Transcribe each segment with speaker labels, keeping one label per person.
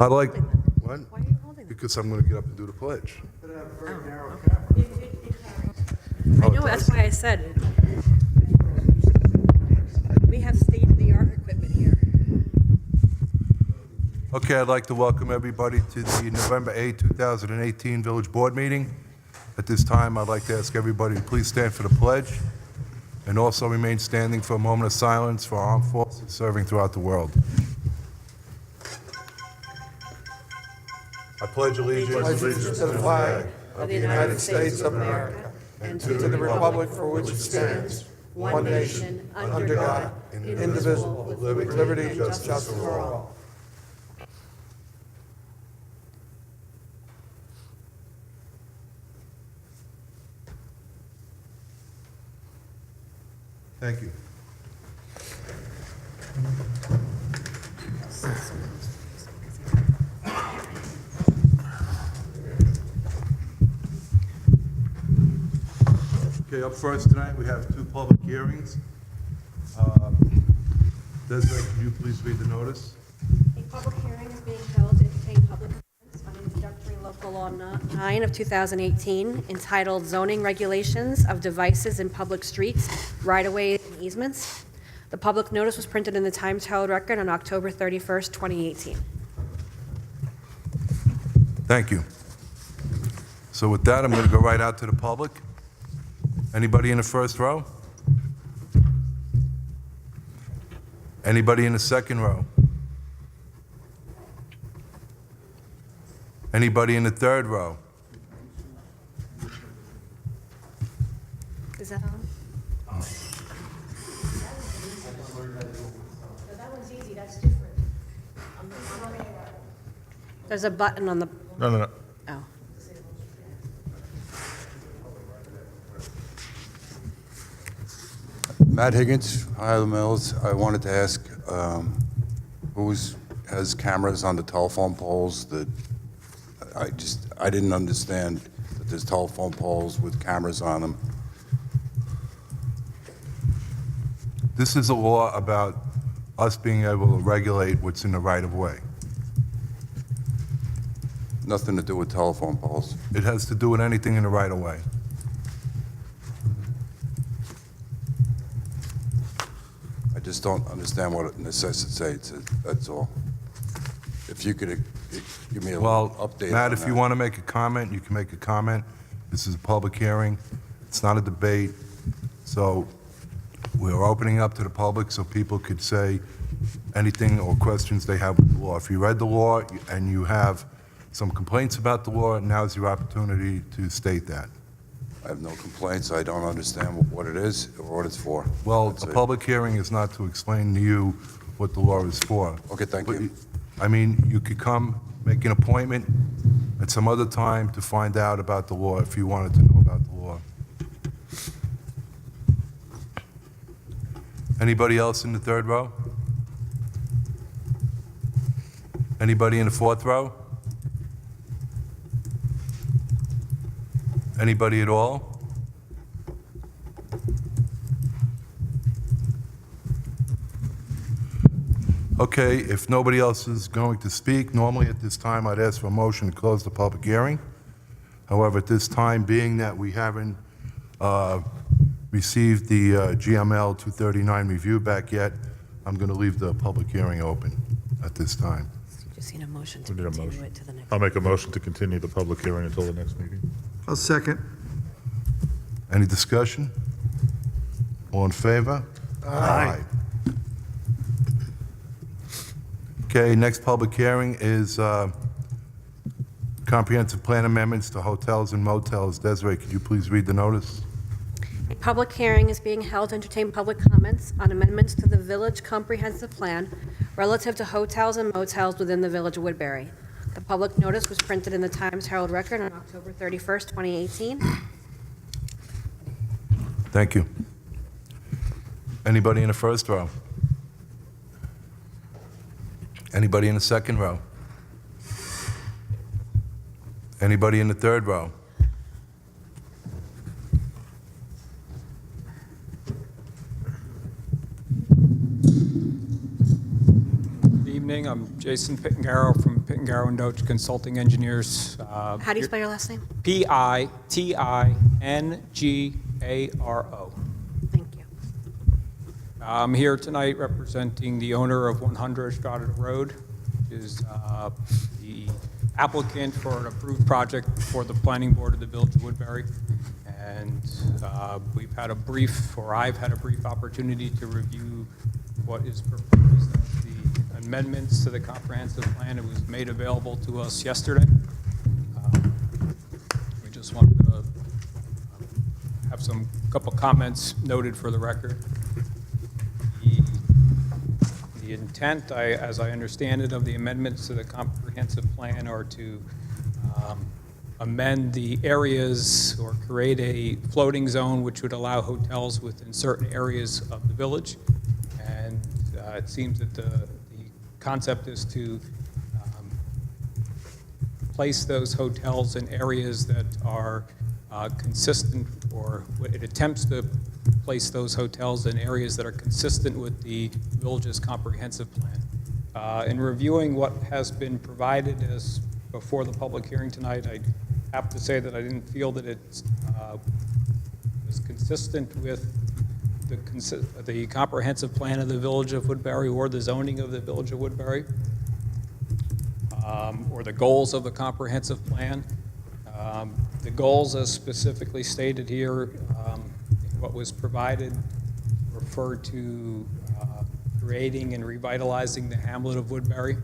Speaker 1: I'd like, what?
Speaker 2: Why are you holding them?
Speaker 1: Because I'm going to get up and do the pledge.
Speaker 2: I know, that's why I said it. We have state-of-the-art equipment here.
Speaker 1: Okay, I'd like to welcome everybody to the November 8, 2018 Village Board meeting. At this time, I'd like to ask everybody to please stand for the pledge and also remain standing for a moment of silence for our armed forces serving throughout the world. I pledge allegiance
Speaker 3: To the flag of the United States of America and to the republic for which it stands, one nation, under God, indivisible, with liberty and justice for all.
Speaker 1: Thank you. Okay, up first tonight, we have two public hearings. Desiree, can you please read the notice?
Speaker 2: A public hearing is being held to entertain public comments on introductory local law 9 of 2018 entitled Zoning Regulations of Devices in Public Streets, Right-of-Ways and Easements. The public notice was printed in the Times Herald Record on October 31st, 2018.
Speaker 1: Thank you. So with that, I'm going to go right out to the public. Anybody in the first row? Anybody in the second row? Anybody in the third row?
Speaker 2: Is that on? No, that one's easy, that's different. There's a button on the,
Speaker 4: No.
Speaker 2: oh.
Speaker 5: Matt Higgins, Highland Mills. I wanted to ask, has cameras on the telephone poles that, I didn't understand that there's telephone poles with cameras on them.
Speaker 1: This is a law about us being able to regulate what's in the right-of-way.
Speaker 5: Nothing to do with telephone poles.
Speaker 1: It has to do with anything in the right-of-way.
Speaker 5: I just don't understand what it necessitates, that's all. If you could give me a
Speaker 1: Well,
Speaker 5: update
Speaker 1: Matt,
Speaker 5: on
Speaker 1: if you
Speaker 5: that.
Speaker 1: want to make a comment, you can make a comment. This is a public hearing. It's not a debate. So we're opening up to the public so people could say anything or questions they have with the law. If you read the law and you have some complaints about the law, now's your opportunity to state that.
Speaker 5: I have no complaints. I don't understand what it is or what it's for.
Speaker 1: Well,
Speaker 5: That's
Speaker 1: a
Speaker 5: it.
Speaker 1: public hearing is not to explain to you what the law is for.
Speaker 5: Okay, thank
Speaker 1: But
Speaker 5: you.
Speaker 1: I mean, you could come, make an appointment at some other time to find out about the law if you wanted to know about the law. Anybody else in the third row? Anybody in the fourth row? Anybody at all? Okay, if nobody else is going to speak, normally at this time I'd ask for a motion to close the public hearing. However, at this time, being that we haven't received the GML 239 review back yet, I'm going to leave the public hearing open at this time.
Speaker 2: Just need a motion to
Speaker 4: We need a
Speaker 2: continue
Speaker 4: motion.
Speaker 2: it to the next.
Speaker 4: I'll make a motion to continue the public hearing until the next meeting.
Speaker 3: I'll second.
Speaker 1: Any discussion? All in favor? Aye. Okay, next public hearing is comprehensive plan amendments to hotels and motels. Desiree, could you please read the notice?
Speaker 2: A public hearing is being held to entertain public comments on amendments to the Village Comprehensive Plan relative to hotels and motels within the Village of Woodbury. The public notice was printed in the Times Herald Record on October 31st, 2018.
Speaker 1: Thank you. Anybody in the first row? Anybody in the second row? Anybody in the third row?
Speaker 6: Good evening. I'm Jason Pitangaro from Pittengarrow and Doach Consulting Engineers.
Speaker 2: How do you spell your last name?
Speaker 6: Pittingaro.
Speaker 2: Thank you.
Speaker 6: I'm here tonight representing the owner of 100 Estrada Road, which is the applicant for an approved project before the planning board of the Village of Woodbury. And I've had a brief opportunity to review what is proposed as the amendments to the comprehensive plan. It was made available to us yesterday. We just wanted to have couple comments noted for the record. The intent, as I understand it, of the amendments to the comprehensive plan are to amend the areas or create a floating zone which would allow hotels within certain areas of the village. And it seems that the concept is to place those hotels in areas that are consistent, or it attempts to place those hotels in areas that are consistent with the village's comprehensive plan. In reviewing what has been provided as before the public hearing tonight, I have to say that I didn't feel that it was consistent with the comprehensive plan of the Village of Woodbury or the zoning of the Village of Woodbury, or the goals of the comprehensive plan. The goals, as specifically stated here, what was provided, referred to creating and revitalizing the hamlet of Woodbury.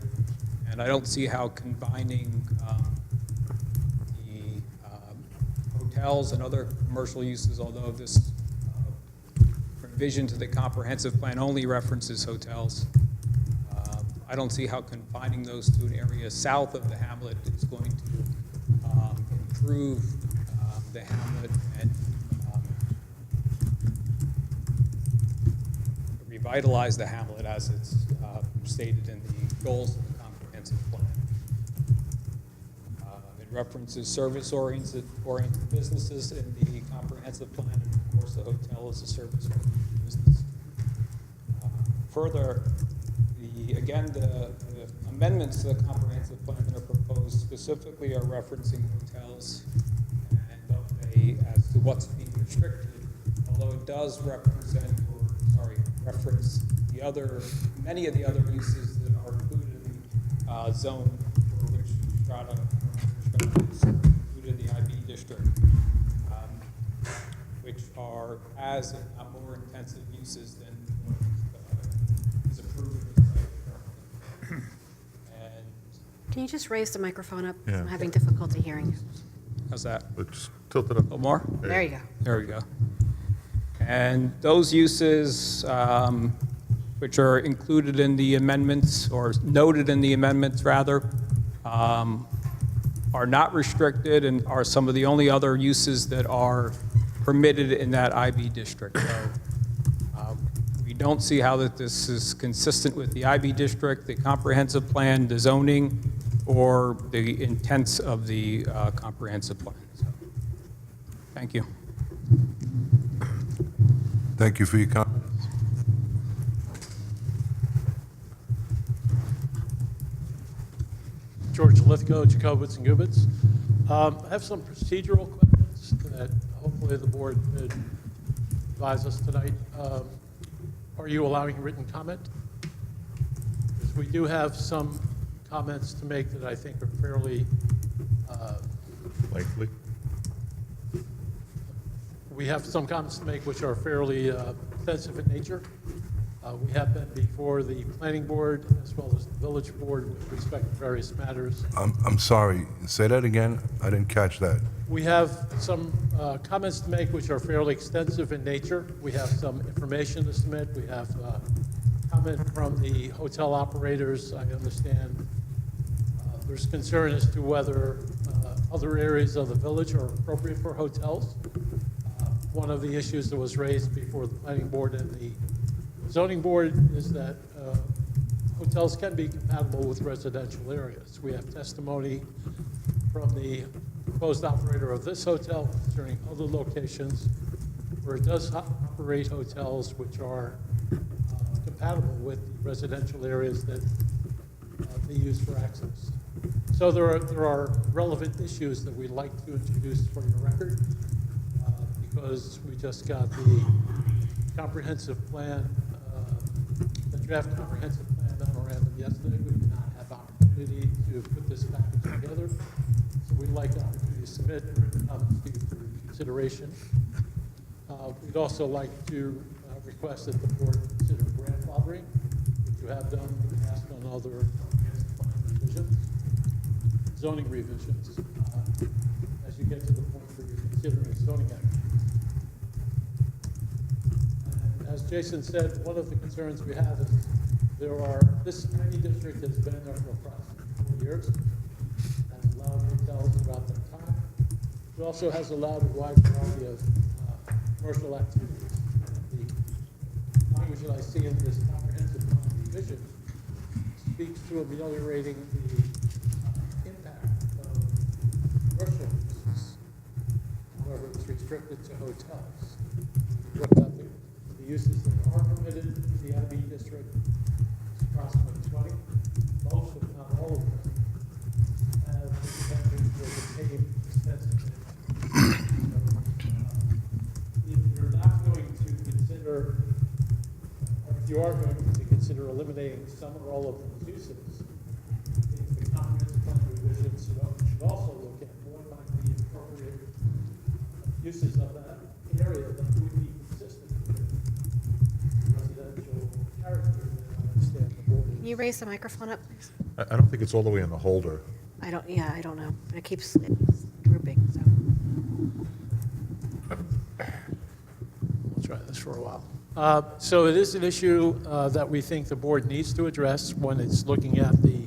Speaker 6: And I don't see how combining the hotels and other commercial uses, although this revision to the comprehensive plan only references hotels, I don't see how confining those to an area south of the hamlet is going to improve the hamlet and revitalize the hamlet as it's stated in the goals of the comprehensive plan. It references service-oriented businesses in the comprehensive plan, and of course the hotel is a service-oriented business. Further, the amendments to the comprehensive plan that are proposed specifically are referencing hotels and as to what's being restricted, although it does reference many of the other uses that are included in the zone for which Strata is included in the IB district, which are as if not more intensive uses than what is approved in the site currently. And
Speaker 2: Can you just raise the microphone up?
Speaker 4: Yeah.
Speaker 2: I'm having difficulty hearing you.
Speaker 6: how's that?
Speaker 4: Let's tilt it up.
Speaker 6: A little more?
Speaker 2: There you go.
Speaker 6: There we go. And those uses, which are included in the amendments, or noted in the amendments rather, are not restricted and are some of the only other uses that are permitted in that IB district. So we don't see how that this is consistent with the IB district, the comprehensive plan, the zoning, or the intents of the comprehensive plan. So, thank you.
Speaker 1: Thank you for your comments.
Speaker 7: George Lithgow, Jacobitz and Gubitz. I have some procedural questions that hopefully the board could advise us tonight. Are you allowing written comment? Because we do have some comments to make that I think are fairly,
Speaker 4: Likely.
Speaker 7: we have some comments to make which are fairly sensitive in nature. We have been before the planning board as well as the village board with respect to various matters.
Speaker 1: I'm sorry, say that again? I didn't catch that.
Speaker 7: We have some comments to make which are fairly extensive in nature. We have some information to submit. We have comment from the hotel operators. I understand there's concern as to whether other areas of the village are appropriate for hotels. One of the issues that was raised before the planning board and the zoning board is that hotels can be compatible with residential areas. We have testimony from the proposed operator of this hotel concerning other locations where it does operate hotels which are compatible with residential areas that they use for access. So there are relevant issues that we'd like to introduce for your record, because we just got the comprehensive plan, the draft comprehensive plan memorandum yesterday. We did not have opportunity to put this package together, so we'd like the opportunity to submit written comments to you for consideration. We'd also like to request that the board consider grandfathering, which you have done in the past on other comprehensive plan revisions, zoning revisions, as you get to the point where you're considering zoning action. And as Jason said, one of the concerns we have is this tiny district has been there for approximately 4 years, has allowed hotels throughout that time. It also has allowed a wide variety of commercial activities. And the language that I see in this comprehensive plan revision speaks to ameliorating the impact of commercial uses. However, it's restricted to hotels. What about the uses that are permitted in the IB district? It's approximately 20. Most, if not all of them, have the potential for the paved extensive. If you're not going to consider, or if you are going to consider eliminating some or all of those uses, I think the comprehensive plan revision should also look at what might be appropriate uses of that area that would be consistent with residential character that I understand the board is.
Speaker 2: Can you raise the microphone up, please?
Speaker 4: I don't think it's all the way in the holder.
Speaker 2: I don't know, but it keeps drooping, so.
Speaker 7: We'll try this for a while. So it is an issue that we think the board needs to address when it's looking at the,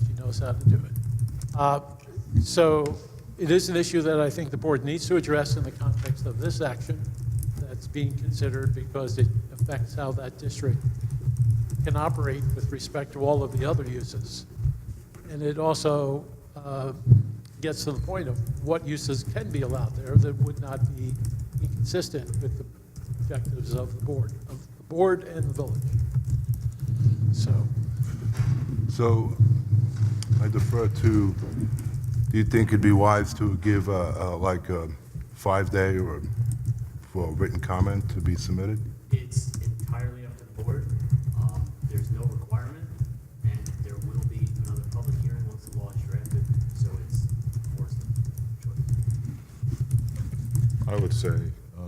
Speaker 7: she knows how to do it. So it is an issue that I think the board needs to address in the context of this action that's being considered, because it affects how that district can operate with respect to all of the other uses. And it also gets to the point of what uses can be allowed there that would not be inconsistent with the objectives of the board and the village.
Speaker 1: So I defer to, do you think it'd be wise to give like a 5-day or for a written comment to be submitted?
Speaker 8: It's entirely up to the board. There's no requirement, and there will be another public hearing once the law is drafted, so it's board's choice.
Speaker 4: I would say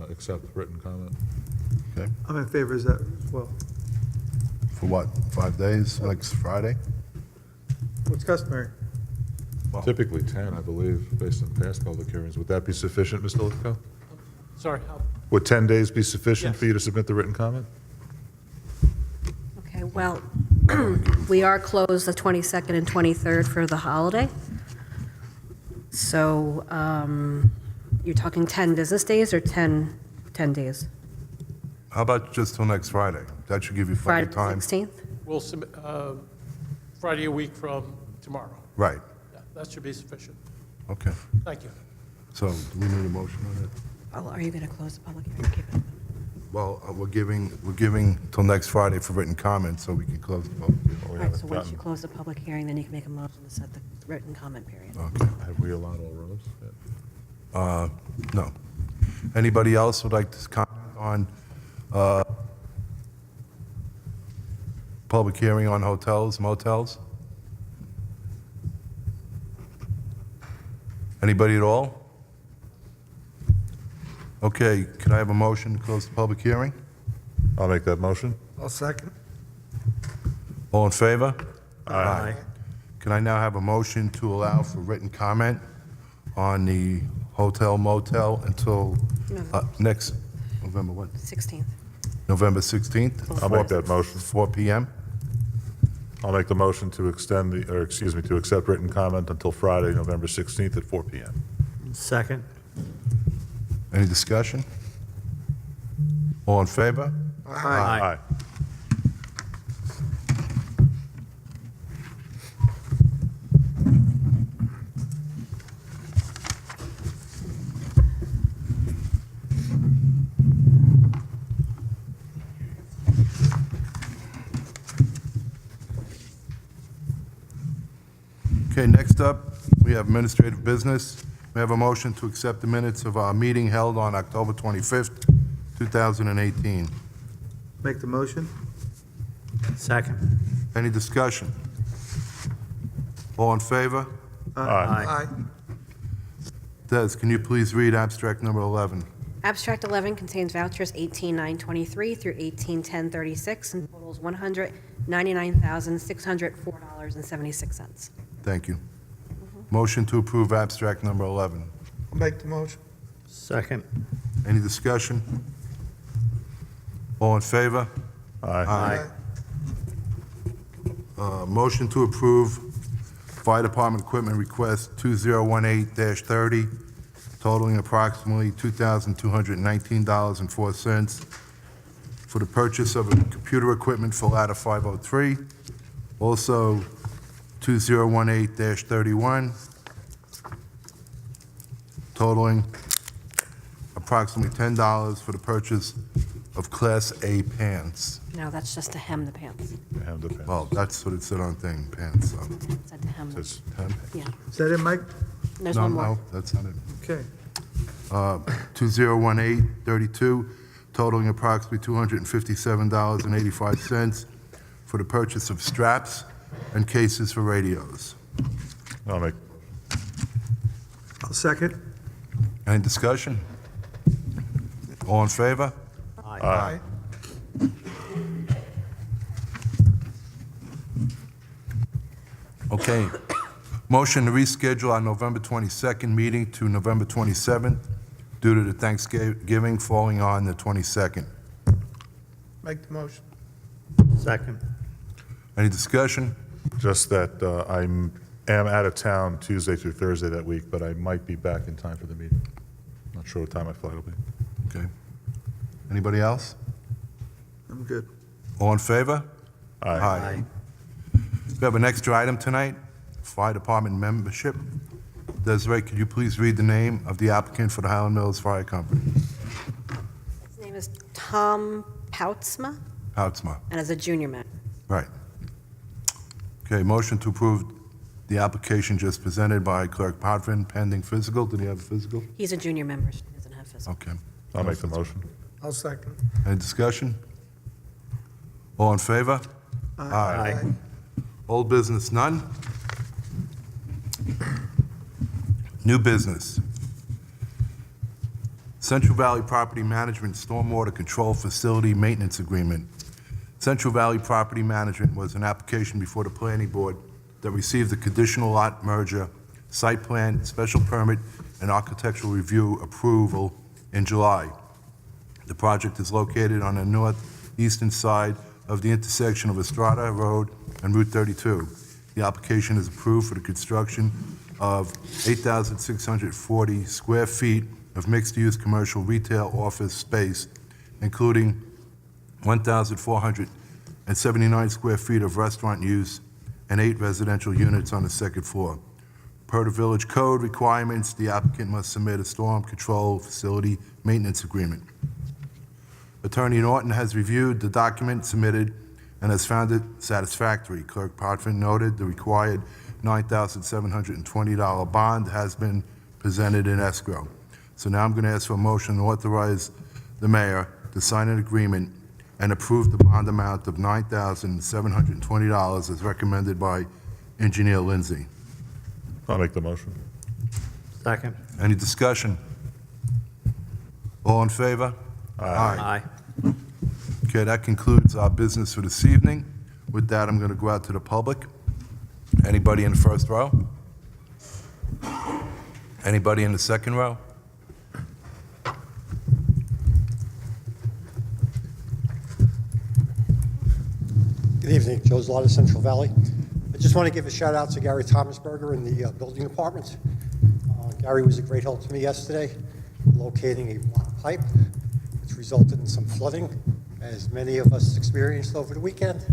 Speaker 4: accept written comment.
Speaker 1: Okay.
Speaker 3: I'm in favor of that as well.
Speaker 1: For what, 5 days, next Friday?
Speaker 3: What's customary?
Speaker 4: Typically 10, I believe, based on past public hearings. Would that be sufficient, Mr. Lipko?
Speaker 7: Sorry,
Speaker 4: Would 10 days be sufficient
Speaker 7: Yes.
Speaker 4: for you to submit the written comment?
Speaker 2: Okay, well, we are closed the 22nd and 23rd for the holiday. So you're talking 10 business days or 10 days?
Speaker 1: How about just till next Friday? That should give you
Speaker 2: Friday
Speaker 1: plenty
Speaker 2: the
Speaker 1: of time.
Speaker 2: 16th?
Speaker 7: we'll submit, Friday a week from tomorrow.
Speaker 1: Right,
Speaker 7: Yeah, that should be sufficient.
Speaker 1: okay.
Speaker 7: Thank you.
Speaker 1: So do we need a motion on it?
Speaker 2: Oh, are you going to close the public hearing? Keep it open.
Speaker 1: Well, we're giving till next Friday for written comment, so we can close the public hearing.
Speaker 4: Or we
Speaker 2: All right, so
Speaker 4: haven't
Speaker 2: once you
Speaker 4: gotten-
Speaker 2: close the public hearing, then you can make a motion to set the written comment period.
Speaker 1: Okay,
Speaker 4: Have we allowed all rows?
Speaker 1: no. Anybody else would like to comment on public hearing on hotels, motels? Anybody at all? Okay, can I have a motion to close the public hearing?
Speaker 4: I'll make that motion.
Speaker 3: I'll second.
Speaker 1: All in favor?
Speaker 3: Aye.
Speaker 1: Can I now have a motion to allow for written comment on the hotel motel until next, November what?
Speaker 2: 16th.
Speaker 1: November 16th?
Speaker 4: I'll make that motion.
Speaker 1: 4 PM?
Speaker 4: I'll make the motion to extend to accept written comment until Friday, November 16th at 4 PM.
Speaker 3: Second.
Speaker 1: Any discussion? All in favor?
Speaker 4: Aye.
Speaker 1: Okay, next up, we have administrative business. We have a motion to accept the minutes of our meeting held on October 25th, 2018.
Speaker 3: Make the motion?
Speaker 9: Second.
Speaker 1: Any discussion? All in favor?
Speaker 3: Aye.
Speaker 1: Des, can you please read abstract number 11?
Speaker 2: Abstract 11 contains vouchers 18,923 through 18,1036 and totals $199,604.76.
Speaker 1: Thank you. Motion to approve abstract number 11.
Speaker 3: I'll make the motion.
Speaker 9: Second.
Speaker 1: Any discussion? All in favor?
Speaker 4: Aye.
Speaker 1: Motion to approve Fire Department Equipment Request 2018-30, totaling approximately $2,219.04 for the purchase of computer equipment for Ladder 503. Also, 2018-31, totaling approximately $10 for the purchase of Class A pants.
Speaker 2: No, that's just to hem the pants.
Speaker 4: Have the pen.
Speaker 1: Well, that's what it said on thing, pants. So.
Speaker 2: Said to hem them.
Speaker 4: Says-
Speaker 2: Yeah.
Speaker 3: Is that it, Mike?
Speaker 2: There's
Speaker 1: No,
Speaker 2: one more.
Speaker 1: no, that's not it.
Speaker 3: Okay.
Speaker 1: 2018-32, totaling approximately $257.85 for the purchase of straps and cases for radios.
Speaker 4: I'll make,
Speaker 3: I'll second.
Speaker 1: Any discussion? All in favor?
Speaker 3: Aye.
Speaker 1: Okay. Motion to reschedule our November 22nd meeting to November 27th due to the Thanksgiving falling on the 22nd.
Speaker 3: Make the motion.
Speaker 9: Second.
Speaker 1: Any discussion?
Speaker 4: just that I am out of town Tuesday through Thursday that week, but I might be back in time for the meeting. Not sure what time my flight will be.
Speaker 1: Okay. Anybody else?
Speaker 3: I'm good.
Speaker 1: All in favor?
Speaker 4: Aye.
Speaker 1: We have an extra item tonight, Fire Department membership. Desiree, could you please read the name of the applicant for the Highland Mills Fire Company?
Speaker 2: His name is Tom Poutsma,
Speaker 1: Poutsma,
Speaker 2: and is a junior member.
Speaker 1: right. Okay, motion to approve the application just presented by Clerk Potvin, pending physical. Did he have a physical?
Speaker 2: He's a junior member, he doesn't have physical.
Speaker 1: Okay.
Speaker 4: I'll make the motion.
Speaker 3: I'll second.
Speaker 1: Any discussion? All in favor?
Speaker 9: Aye.
Speaker 1: Old business, none? New business. Central Valley Property Management Stormwater Control Facility Maintenance Agreement. Central Valley Property Management was an application before the Planning Board that received the conditional lot merger, site plan, special permit, and architectural review approval in July. The project is located on the northeastern side of the intersection of Estrada Road and Route 32. The application is approved for the construction of 8,640 square feet of mixed-use commercial retail office space, including 1,479 square feet of restaurant use and 8 residential units on the second floor. Per the village code requirements, the applicant must submit a storm control facility maintenance agreement. Attorney Norton has reviewed the document submitted and has found it satisfactory. Clerk Potvin noted the required $9,720 bond has been presented in escrow. So now I'm going to ask for a motion to authorize the mayor to sign an agreement and approve the bond amount of $9,720 as recommended by Engineer Lindsay.
Speaker 4: I'll make the motion.
Speaker 9: Second.
Speaker 1: Any discussion? All in favor?
Speaker 9: Aye.
Speaker 1: Okay, that concludes our business for this evening. With that, I'm going to go out to the public. Anybody in the first row? Anybody in the second row?
Speaker 10: Good evening, Joe Zlotta, Central Valley. I just want to give a shout out to Gary Thomasberger in the building department. Gary was a great help to me yesterday, locating a block pipe, which resulted in some flooding, as many of us experienced over the weekend.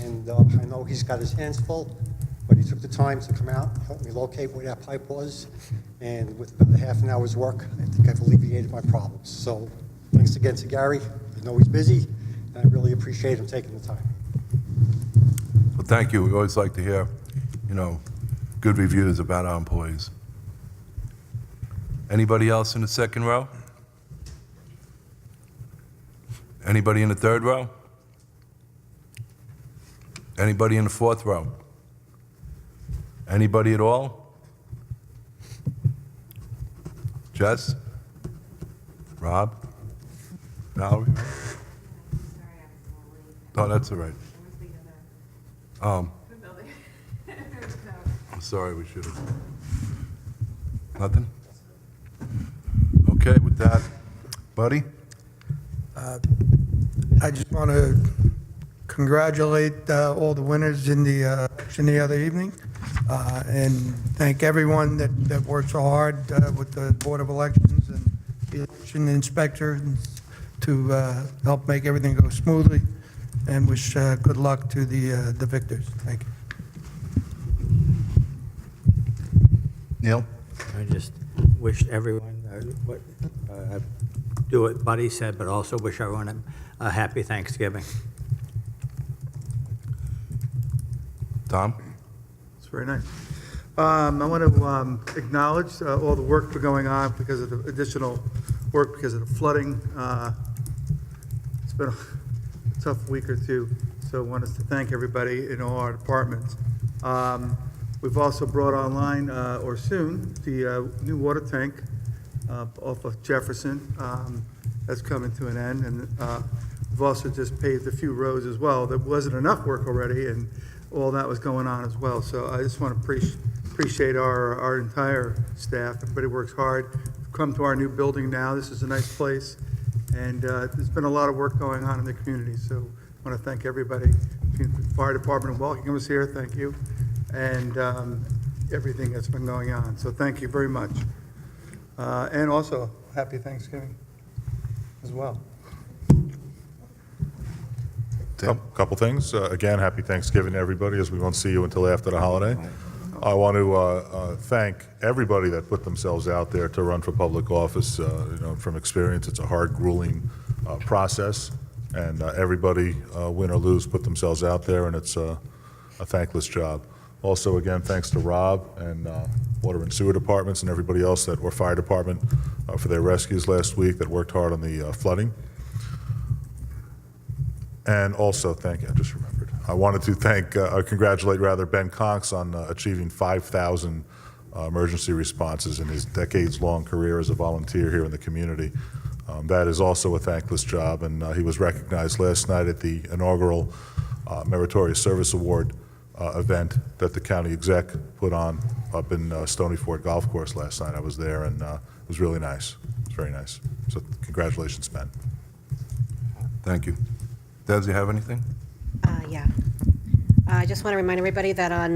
Speaker 10: And I know he's got his hands full, but he took the time to come out, help me locate where that pipe was, and with about a half an hour's work, I think I've alleviated my problems. So thanks again to Gary. I know he's busy, and I really appreciate him taking the time.
Speaker 1: Well, thank you. We always like to hear, good reviews about our employees. Anybody else in the second row? Anybody in the third row? Anybody in the fourth row? Anybody at all? Jess? Rob? Valerie? Oh, that's all right. I'm sorry, we should have. Nothing? Okay, with that, Buddy?
Speaker 11: I just want to congratulate all the winners in the election the other evening, and thank everyone that worked so hard with the Board of Elections and the election inspector to help make everything go smoothly, and wish good luck to the victors. Thank you.
Speaker 1: Neil?
Speaker 9: I just wish everyone, do what Buddy said, but also wish everyone a happy Thanksgiving.
Speaker 1: Tom?
Speaker 11: It's very nice. I want to acknowledge all the work going on because of the additional work because of the flooding. It's been a tough week or two, so I want us to thank everybody in all our departments. We've also brought online, or soon, the new water tank off of Jefferson. That's coming to an end, and we've also just paved a few roads as well. There wasn't enough work already, and all that was going on as well. So I just want to appreciate our entire staff. Everybody works hard. We've come to our new building now. This is a nice place, and there's been a lot of work going on in the community. So I want to thank everybody. The fire department welcoming us here. Thank you, and everything that's been going on. So thank you very much, and also happy Thanksgiving as well.
Speaker 4: Couple things. Again, happy Thanksgiving to everybody, as we won't see you until after the holiday. I want to thank everybody that put themselves out there to run for public office. From experience, it's a hard, grueling process, and everybody, win or lose, put themselves out there, and it's a thankless job. Also, again, thanks to Rob and Water and Sewer Departments and everybody else or Fire Department for their rescues last week that worked hard on the flooding. And also, I just remembered, I wanted to congratulate Ben Conks on achieving 5,000 emergency responses in his decades-long career as a volunteer here in the community. That is also a thankless job, and he was recognized last night at the inaugural Meritorious Service Award event that the county exec put on up in Stony Ford Golf Course last night. I was there, and it was really nice. It was very nice. So congratulations, Ben.
Speaker 1: Thank you. Des, you have anything?
Speaker 2: Yeah. I just want to remind everybody that on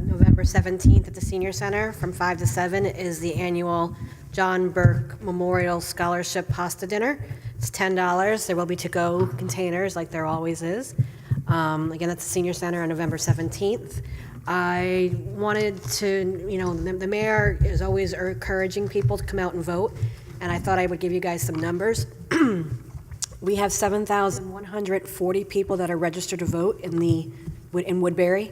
Speaker 2: November 17th at the Senior Center from 5 to 7 is the annual John Burke Memorial Scholarship Pasta Dinner. It's $10. There will be to-go containers like there always is. Again, that's the Senior Center on November 17th. I wanted to, the mayor is always encouraging people to come out and vote, and I thought I would give you guys some numbers. We have 7,140 people that are registered to vote in Woodbury,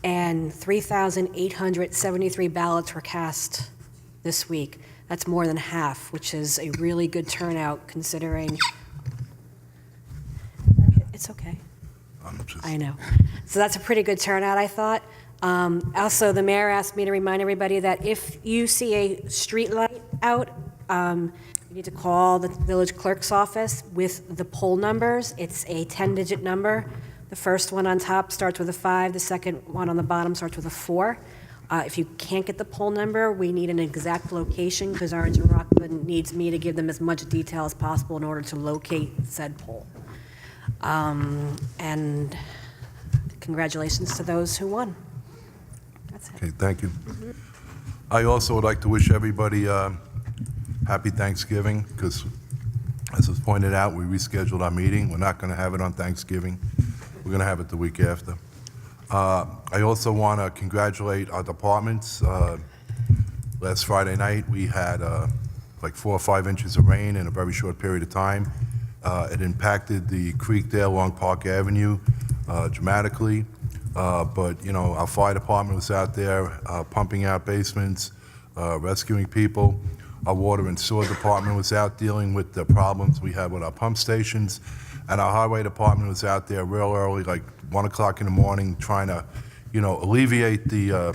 Speaker 2: and 3,873 ballots were cast this week. That's more than half, which is a really good turnout considering. It's okay. I know. So that's a pretty good turnout, I thought. Also, the mayor asked me to remind everybody that if you see a street light out, you need to call the village clerk's office with the poll numbers. It's a 10-digit number. The first one on top starts with a 5. The second one on the bottom starts with a 4. If you can't get the poll number, we need an exact location because Orange and Rockland needs me to give them as much detail as possible in order to locate said poll. And congratulations to those who won. That's it.
Speaker 1: Okay, thank you. I also would like to wish everybody happy Thanksgiving, because as was pointed out, we rescheduled our meeting. We're not going to have it on Thanksgiving. We're going to have it the week after. I also want to congratulate our departments. Last Friday night, we had like 4 or 5 inches of rain in a very short period of time. It impacted the creek there along Park Avenue dramatically. But, our fire department was out there pumping out basements, rescuing people. Our water and sewer department was out dealing with the problems we had with our pump stations. And our highway department was out there real early, like 1 o'clock in the morning, trying to, alleviate the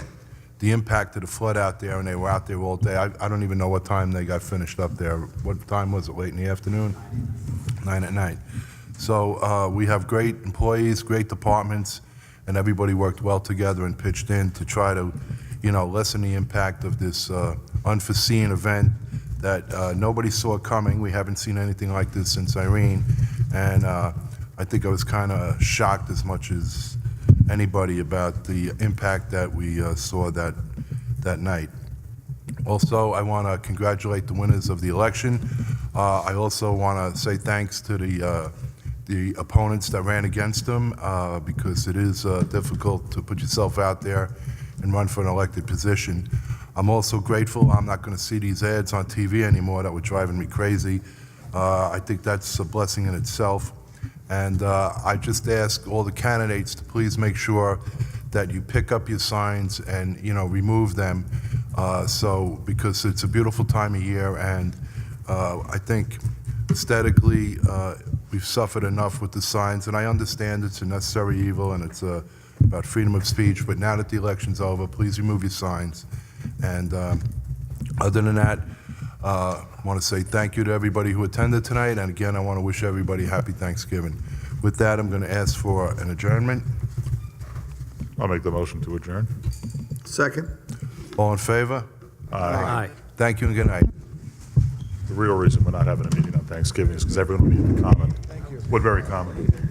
Speaker 1: impact of the flood out there, and they were out there all day. I don't even know what time they got finished up there. What time was it, late in the afternoon? 9 at night. So we have great employees, great departments, and everybody worked well together and pitched in to try to, lessen the impact of this unforeseen event that nobody saw coming. We haven't seen anything like this since Irene, and I think I was kind of shocked as much as anybody about the impact that we saw that night. Also, I want to congratulate the winners of the election. I also want to say thanks to the opponents that ran against them, because it is difficult to put yourself out there and run for an elected position. I'm also grateful I'm not going to see these ads on TV anymore that were driving me crazy. I think that's a blessing in itself. And I just ask all the candidates to please make sure that you pick up your signs and, remove them. Because it's a beautiful time of year, and I think aesthetically we've suffered enough with the signs, and I understand it's a necessary evil and it's about freedom of speech, but now that the election's over, please remove your signs. And other than that, I want to say thank you to everybody who attended tonight, and again, I want to wish everybody happy Thanksgiving. With that, I'm going to ask for an adjournment.
Speaker 4: I'll make the motion to adjourn.
Speaker 11: Second?
Speaker 1: All in favor?
Speaker 9: Aye.
Speaker 1: Thank you and good night.
Speaker 4: The real reason we're not having a meeting on Thanksgiving is because everyone will be in common. Thank you. Woodbury Common.